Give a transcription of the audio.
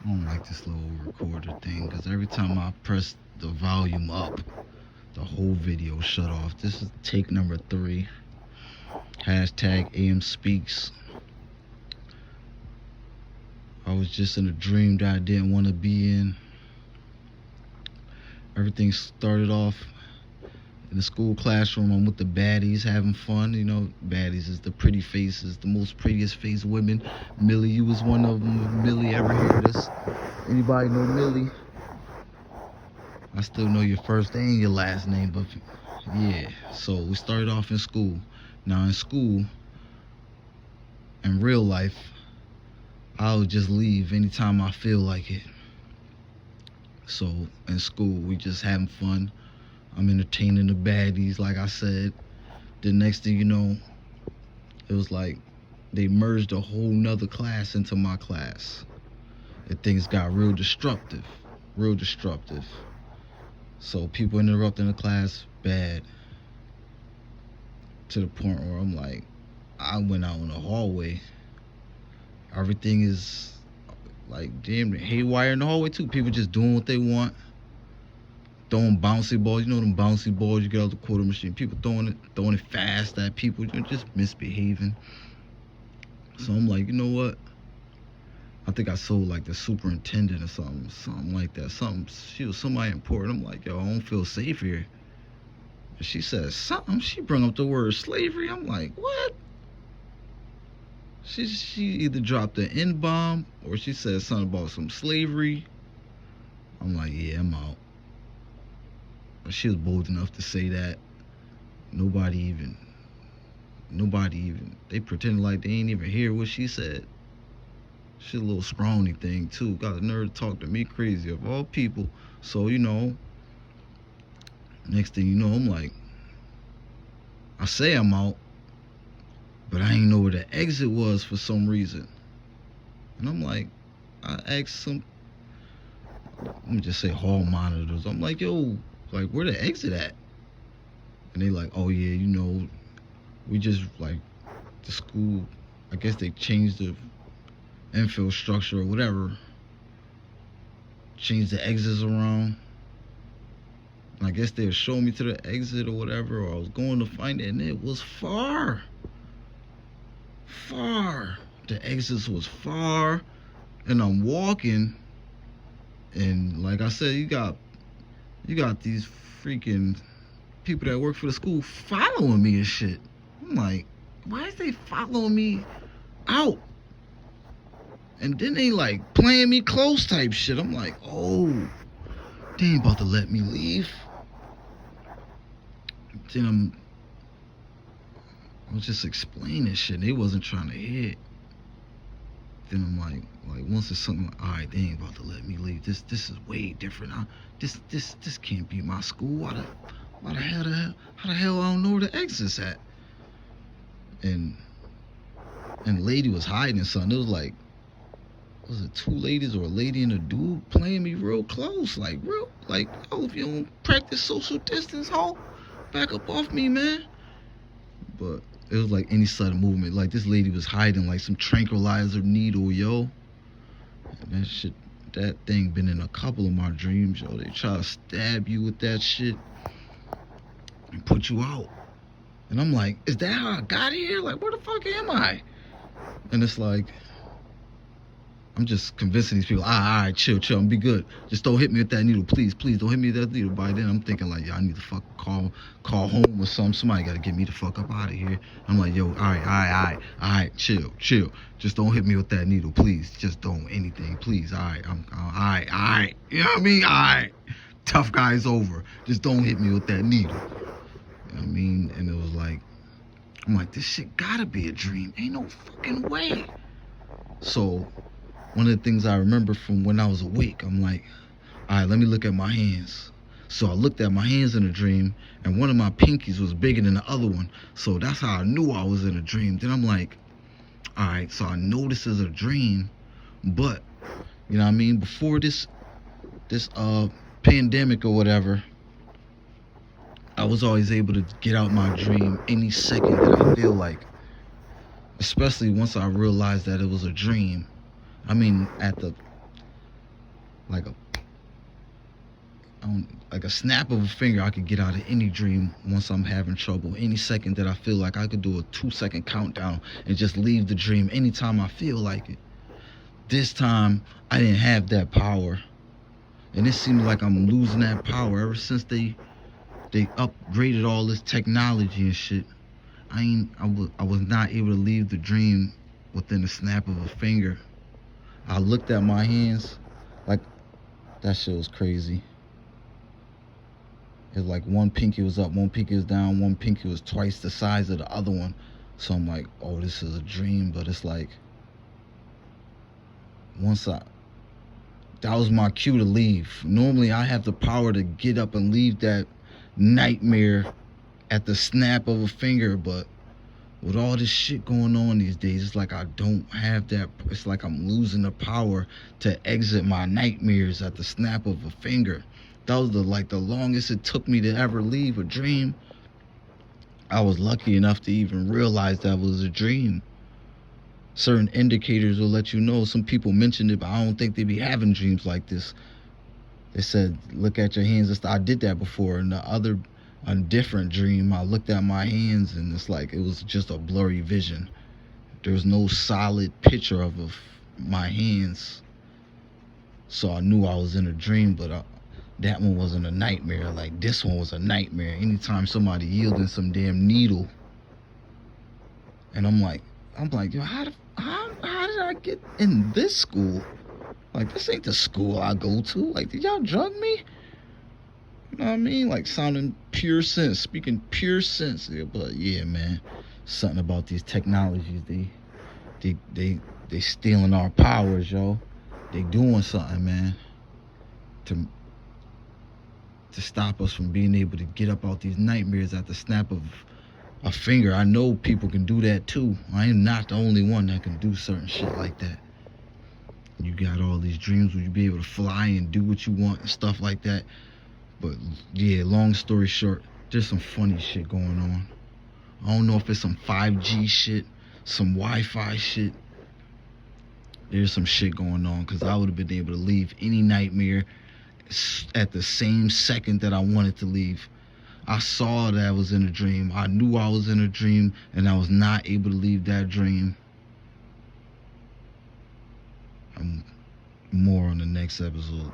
I don't like this little recorder thing because every time I press the volume up, the whole video shut off. This is take number 3. Hashtag AM Speaks. I was just in a dream that I didn't want to be in. Everything started off in the school classroom. I'm with the baddies having fun. You know, baddies is the pretty faces, the most prettiest face women. Millie, you was one of them. Millie, ever hear this? Anybody know Millie? I still know your first and your last name, but yeah. So we started off in school. Now in school, in real life, I'll just leave anytime I feel like it. So in school, we just having fun. I'm entertaining the baddies, like I said. The next thing you know, it was like they merged a whole nother class into my class. And things got real destructive. Real destructive. So people interrupting the class, bad. To the point where I'm like, I went out in the hallway. Everything is like damn near haywire in the hallway too. People just doing what they want. Throwing bouncy balls. You know them bouncy balls you get out the quarter machine. People throwing it fast at people. You're just misbehaving. So I'm like, you know what? I think I sold like the superintendent or something like that. She was somebody important. I'm like, yo, I don't feel safe here. And she said something. She brought up the word slavery. I'm like, what? She either dropped an N-bomb or she said something about some slavery. I'm like, yeah, I'm out. But she was bold enough to say that. Nobody even. They pretended like they ain't even hear what she said. She's a little scrawny thing too. Got the nerve to talk to me crazy of all people. So, you know, next thing you know, I'm like, I say I'm out, but I ain't know where the exit was for some reason. And I'm like, I asked some, let me just say hall monitors. I'm like, yo, like, where the exit at? And they like, oh yeah, you know, we just like the school, I guess they changed the infill structure or whatever, changed the exits around. And I guess they were showing me to the exit or whatever, or I was going to find it, and it was far. The exits was far, and I'm walking, and like I said, you got these freaking people that work for the school following me and shit. I'm like, why is they following me out? And then they like playing me close type shit. I'm like, oh, they ain't about to let me leave. Then I was just explaining shit. They wasn't trying to hear it. Then I'm like once it's something like, all right, they ain't about to let me leave. This is way different. This can't be my school. How the hell I don't know where the exit's at? And the lady was hiding something. It was like, was it 2 ladies or a lady and a dude playing me real close? Like, oh, if you don't practice social distance, ho, back up off me, man. But it was like any sudden movement. Like, this lady was hiding like some tranquilizer needle, yo. And that thing been in a couple of my dreams, yo. They try to stab you with that shit and put you out. And I'm like, is that how I got here? Like, where the fuck am I? And it's like, I'm just convincing these people, all right, chill, I'm be good. Just don't hit me with that needle, please don't hit me with that needle. By then, I'm thinking like, yo, I need to fuck call home or something. Somebody got to get me the fuck up out of here. I'm like, yo, all right, chill. Just don't hit me with that needle, please. Just don't anything, please. All right, all right. You know what I mean? All right, tough guy's over. Just don't hit me with that needle. You know what I mean? And it was like, I'm like, this shit gotta be a dream. Ain't no fucking way. So one of the things I remember from when I was awake, I'm like, all right, let me look at my hands. So I looked at my hands in a dream, and one of my pinkies was bigger than the other one. So that's how I knew I was in a dream. Then I'm like, all right, so I know this is a dream, but, you know what I mean? Before this pandemic or whatever, I was always able to get out my dream any second that I feel like. Especially once I realized that it was a dream. I mean, at the like a like a snap of a finger, I could get out of any dream once I'm having trouble. Any second that I feel like I could do a 2-second countdown and just leave the dream anytime I feel like it. This time, I didn't have that power. And it seems like I'm losing that power ever since they upgraded all this technology and shit. I was not able to leave the dream within a snap of a finger. I looked at my hands, like, that shit was crazy. It's like one pinky was up, one pinky was down, one pinky was twice the size of the other one. So I'm like, oh, this is a dream. But it's like, that was my cue to leave. Normally I have the power to get up and leave that nightmare at the snap of a finger, but with all this shit going on these days, it's like I don't have that. It's like I'm losing the power to exit my nightmares at the snap of a finger. That was the longest it took me to ever leave a dream. I was lucky enough to even realize that was a dream. Certain indicators will let you know. Some people mentioned it, but I don't think they be having dreams like this. They said, look at your hands. I did that before. In a different dream, I looked at my hands, and it's like it was just a blurry vision. There was no solid picture of my hands. So I knew I was in a dream, but that one wasn't a nightmare. Like, this one was a nightmare. Anytime somebody yielding some damn needle, and I'm like, yo, how did I get in this school? Like, this ain't the school I go to. Like, did y'all drug me? You know what I mean? Like, sounding pure sense, speaking pure sense. Yeah, but yeah, man, something about these technologies. They stealing our powers, yo. They doing something, man, to stop us from being able to get up out these nightmares at the snap of a finger. I know people can do that too. I am not the only one that can do certain shit like that. You got all these dreams where you be able to fly and do what you want and stuff like that. But yeah, long story short, there's some funny shit going on. I don't know if it's some 5G shit, some Wi-Fi shit. There's some shit going on, because I would have been able to leave any nightmare at the same second that I wanted to leave. I saw that I was in a dream. I knew I was in a dream, and I was not able to leave that dream. More on the next episode.